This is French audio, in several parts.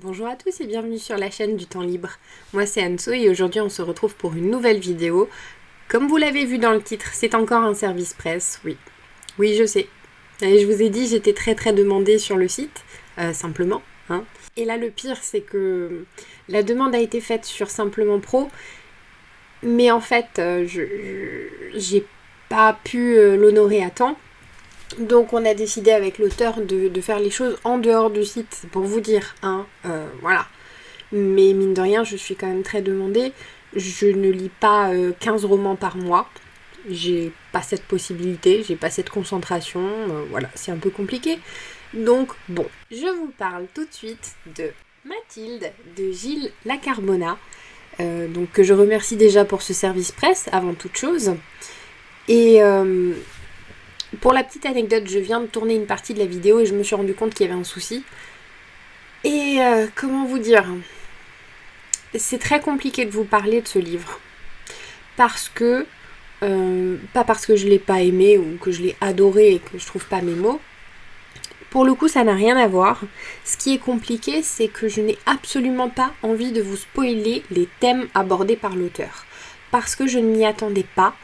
Bonjour à tous et bienvenue sur la chaîne du temps libre. Moi c'est Anso et aujourd'hui on se retrouve pour une nouvelle vidéo. Comme vous l'avez vu dans le titre, c'est encore un service presse, oui. Oui, je sais. Et je vous ai dit, j'étais très demandée sur le site, simplement. Hein. Et là le pire c'est que la demande a été faite sur Simplement Pro, mais en fait j'ai pas pu l'honorer à temps. Donc on a décidé avec l'auteur de faire les choses en dehors du site, c'est pour vous dire, hein, voilà. Mais mine de rien, je suis quand même très demandée. Je ne lis pas 15 romans par mois. J'ai pas cette possibilité, j'ai pas cette concentration. Voilà, c'est un peu compliqué. Donc bon, je vous parle tout de suite de Mathilde de Gilles Lacarbona. Donc que je remercie déjà pour ce service presse avant toute chose. Et pour la petite anecdote, je viens de tourner une partie de la vidéo et je me suis rendu compte qu'il y avait un souci. Et comment vous dire ? C'est très compliqué de vous parler de ce livre. Parce que, pas parce que je l'ai pas aimé ou que je l'ai adoré et que je trouve pas mes mots. Pour le coup, ça n'a rien à voir. Ce qui est compliqué, c'est que je n'ai absolument pas envie de vous spoiler les thèmes abordés par l'auteur. Parce que je ne m'y attendais pas.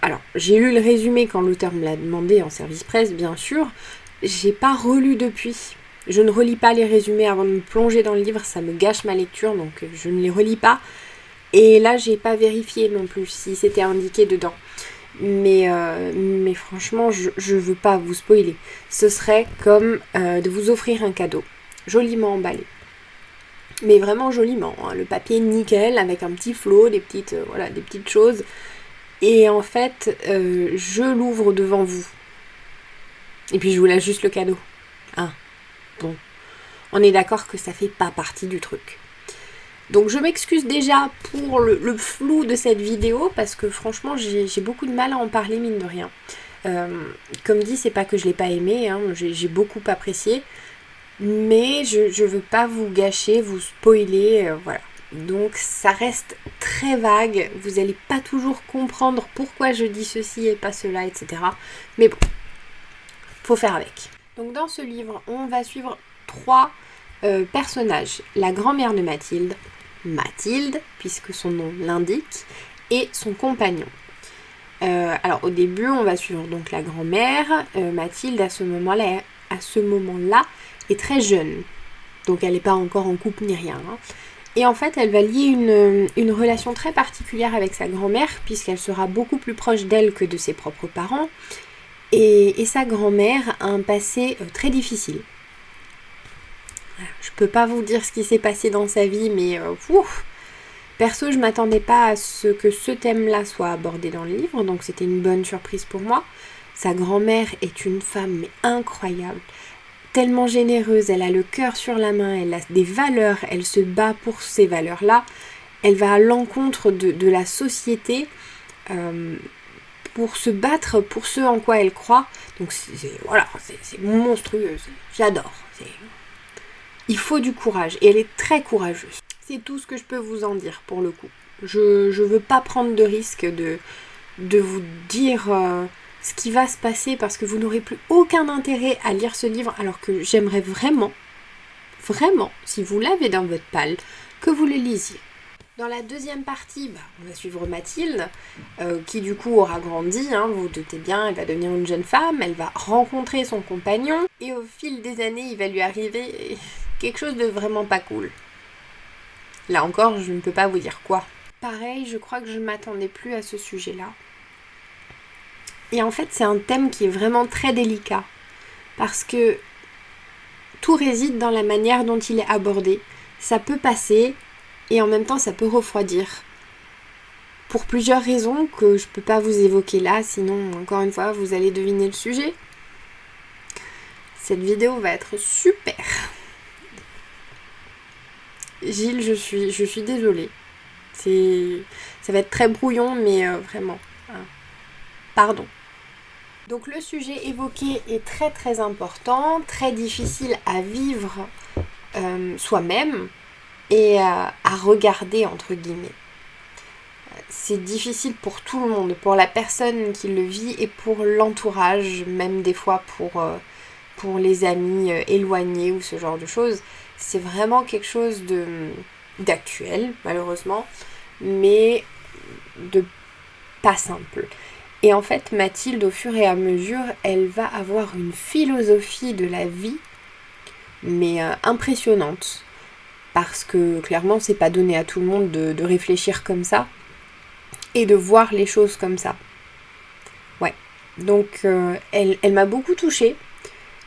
Alors, j'ai lu le résumé quand l'auteur me l'a demandé en service presse, bien sûr. J'ai pas relu depuis. Je ne relis pas les résumés avant de me plonger dans le livre, ça me gâche ma lecture, donc je ne les relis pas. Et là, j'ai pas vérifié non plus si c'était indiqué dedans. Mais franchement, je veux pas vous spoiler. Ce serait comme de vous offrir un cadeau, joliment emballé. Mais vraiment joliment, hein. Le papier nickel, avec un petit flot, des petites choses. Et en fait, je l'ouvre devant vous. Et puis je vous laisse juste le cadeau. Hein. Bon, on est d'accord que ça fait pas partie du truc. Donc je m'excuse déjà pour le flou de cette vidéo, parce que franchement j'ai beaucoup de mal à en parler, mine de rien. Comme dit, c'est pas que je l'ai pas aimé, hein, j'ai beaucoup apprécié, mais je veux pas vous gâcher, vous spoiler, voilà. Donc ça reste très vague, vous n'allez pas toujours comprendre pourquoi je dis ceci et pas cela, etc. Mais bon, faut faire avec. Donc dans ce livre, on va suivre 3 personnages. La grand-mère de Mathilde, puisque son nom l'indique, et son compagnon. Alors au début, on va suivre donc la grand-mère. Mathilde, à ce moment-là, est très jeune. Donc elle n'est pas encore en couple ni rien. Hein. Et en fait, elle va lier une relation très particulière avec sa grand-mère, puisqu'elle sera beaucoup plus proche d'elle que de ses propres parents. Et sa grand-mère a un passé très difficile. Je peux pas vous dire ce qui s'est passé dans sa vie, mais perso, je m'attendais pas à ce que ce thème-là soit abordé dans le livre, donc c'était une bonne surprise pour moi. Sa grand-mère est une femme mais incroyable, tellement généreuse, elle a le cœur sur la main, elle a des valeurs, elle se bat pour ces valeurs-là, elle va à l'encontre de la société pour se battre pour ce en quoi elle croit. Donc c'est monstrueux, j'adore. Il faut du courage et elle est très courageuse. C'est tout ce que je peux vous en dire pour le coup. Je veux pas prendre de risque de vous dire ce qui va se passer parce que vous n'aurez plus aucun intérêt à lire ce livre, alors que j'aimerais vraiment, si vous l'avez dans votre palle, que vous le lisiez. Dans la deuxième partie, on va suivre Mathilde, qui du coup aura grandi, hein, vous vous doutez bien, elle va devenir une jeune femme, elle va rencontrer son compagnon, et au fil des années, il va lui arriver quelque chose de vraiment pas cool. Là encore, je ne peux pas vous dire quoi. Pareil, je crois que je ne m'attendais plus à ce sujet-là. Et en fait, c'est un thème qui est vraiment très délicat, parce que tout réside dans la manière dont il est abordé. Ça peut passer, et en même temps ça peut refroidir. Pour plusieurs raisons que je peux pas vous évoquer là, sinon encore une fois vous allez deviner le sujet. Cette vidéo va être super. Gilles, je suis désolée. Ça va être très brouillon, mais vraiment. Pardon. Donc le sujet évoqué est très important, très difficile à vivre soi-même et à regarder entre guillemets. C'est difficile pour tout le monde, pour la personne qui le vit et pour l'entourage, même des fois pour les amis éloignés ou ce genre de choses. C'est vraiment quelque chose d'actuel, malheureusement, mais de pas simple. Et en fait, Mathilde, au fur et à mesure, elle va avoir une philosophie de la vie, mais impressionnante. Parce que clairement, c'est pas donné à tout le monde de réfléchir comme ça et de voir les choses comme ça. Ouais. Donc, elle m'a beaucoup touchée.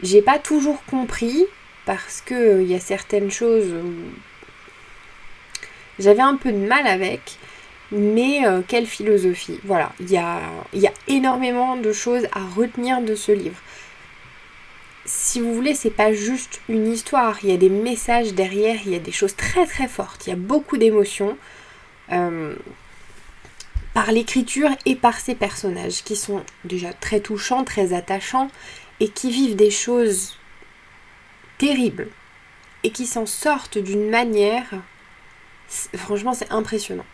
J'ai pas toujours compris parce que y a certaines choses où j'avais un peu de mal avec. Mais quelle philosophie. Voilà, il y a énormément de choses à retenir de ce livre. Si vous voulez, c'est pas juste une histoire, il y a des messages derrière, il y a des choses très très fortes, il y a beaucoup d'émotions par l'écriture et par ces personnages qui sont déjà très touchants, très attachants et qui vivent des choses terribles et qui s'en sortent d'une manière, franchement c'est impressionnant.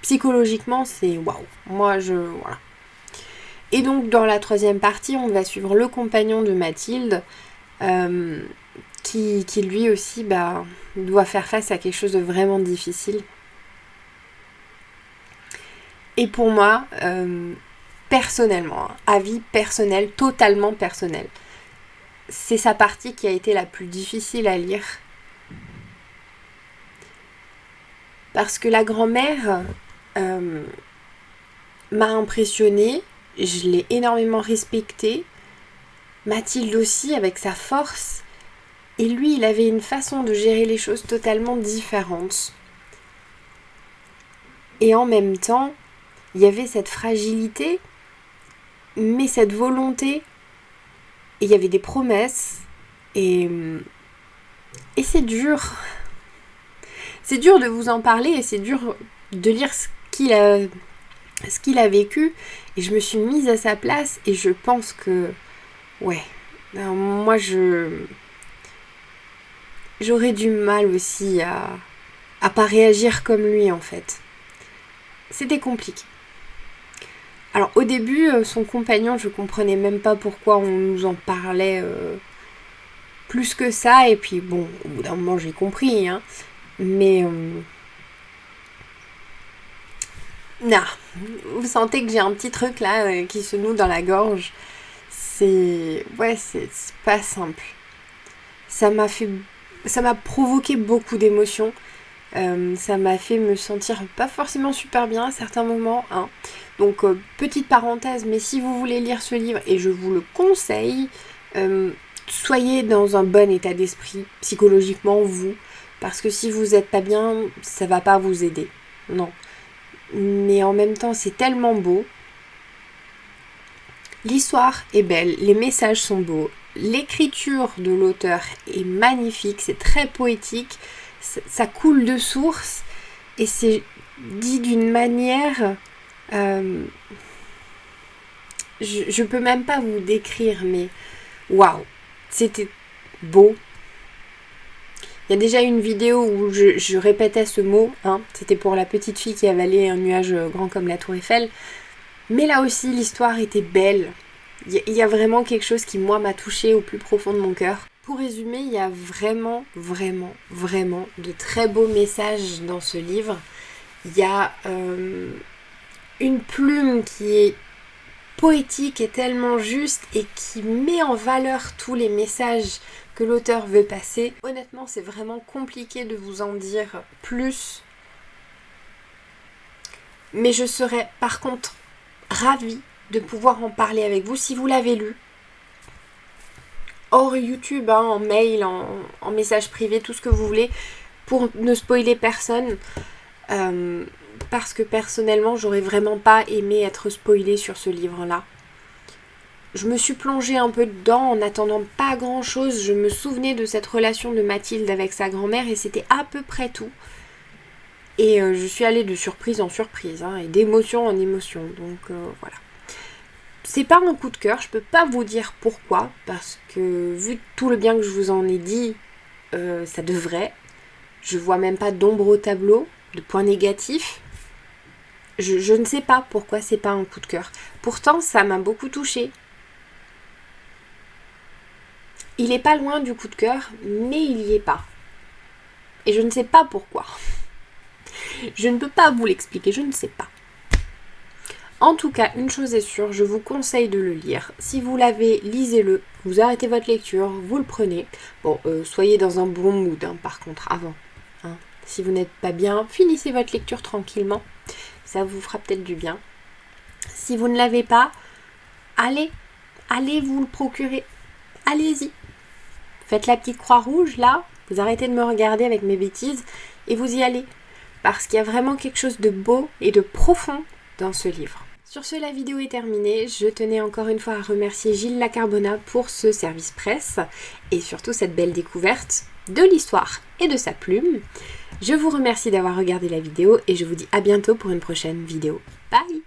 Psychologiquement, c'est waouh. Voilà. Et donc, dans la troisième partie, on va suivre le compagnon de Mathilde, qui lui aussi doit faire face à quelque chose de vraiment difficile. Et pour moi, personnellement, avis personnel, totalement personnel, c'est sa partie qui a été la plus difficile à lire. Parce que la grand-mère m'a impressionnée, je l'ai énormément respectée, Mathilde aussi avec sa force, et lui il avait une façon de gérer les choses totalement différente. Et en même temps, il y avait cette fragilité, mais cette volonté, et il y avait des promesses, et c'est dur. C'est dur de vous en parler, et c'est dur de lire ce qu'il a vécu, et je me suis mise à sa place, et je pense que, ouais, moi j'aurais du mal aussi à pas réagir comme lui en fait. C'était compliqué. Alors au début, son compagnon, je comprenais même pas pourquoi on nous en parlait plus que ça, et puis bon, au bout d'un moment j'ai compris, hein, mais vous sentez que j'ai un petit truc là qui se noue dans la gorge. C'est pas simple. Ça m'a provoqué beaucoup d'émotions. Ça m'a fait me sentir pas forcément super bien à certains moments, hein. Donc petite parenthèse, mais si vous voulez lire ce livre, et je vous le conseille, soyez dans un bon état d'esprit psychologiquement, vous, parce que si vous êtes pas bien, ça va pas vous aider. Non. Mais en même temps, c'est tellement beau. L'histoire est belle, les messages sont beaux, l'écriture de l'auteur est magnifique, c'est très poétique, ça coule de source et c'est dit d'une manière... je peux même pas vous décrire, mais waouh, c'était beau. Il y a déjà une vidéo où je répétais ce mot, hein, c'était pour la petite fille qui avalait un nuage grand comme la tour Eiffel. Mais là aussi, l'histoire était belle. Il y a vraiment quelque chose qui, moi, m'a touchée au plus profond de mon cœur. Pour résumer, il y a vraiment, vraiment, vraiment de très beaux messages dans ce livre. Il y a une plume qui est poétique et tellement juste et qui met en valeur tous les messages que l'auteur veut passer. Honnêtement, c'est vraiment compliqué de vous en dire plus. Mais je serais par contre ravie de pouvoir en parler avec vous si vous l'avez lu. Hors YouTube, hein, en mail, en message privé, tout ce que vous voulez, pour ne spoiler personne. Parce que personnellement, j'aurais vraiment pas aimé être spoilée sur ce livre-là. Je me suis plongée un peu dedans en n'attendant pas grand-chose. Je me souvenais de cette relation de Mathilde avec sa grand-mère et c'était à peu près tout. Et je suis allée de surprise en surprise, hein, et d'émotion en émotion. Donc voilà. C'est pas un coup de cœur, je peux pas vous dire pourquoi, parce que vu tout le bien que je vous en ai dit, ça devrait. Je vois même pas d'ombre au tableau, de points négatifs. Je ne sais pas pourquoi c'est pas un coup de cœur. Pourtant, ça m'a beaucoup touchée. Il est pas loin du coup de cœur, mais il y est pas. Et je ne sais pas pourquoi. Je ne peux pas vous l'expliquer, je ne sais pas. En tout cas, une chose est sûre, je vous conseille de le lire. Si vous l'avez, lisez-le. Vous arrêtez votre lecture, vous le prenez. Bon, soyez dans un bon mood, hein, par contre, avant. Hein. Si vous n'êtes pas bien, finissez votre lecture tranquillement. Ça vous fera peut-être du bien. Si vous ne l'avez pas, allez vous le procurer. Allez-y. Faites la petite croix rouge, là. Vous arrêtez de me regarder avec mes bêtises et vous y allez. Parce qu'il y a vraiment quelque chose de beau et de profond dans ce livre. Sur ce, la vidéo est terminée. Je tenais encore une fois à remercier Gilles Lacarbona pour ce service presse et surtout cette belle découverte de l'histoire et de sa plume. Je vous remercie d'avoir regardé la vidéo et je vous dis à bientôt pour une prochaine vidéo. Bye!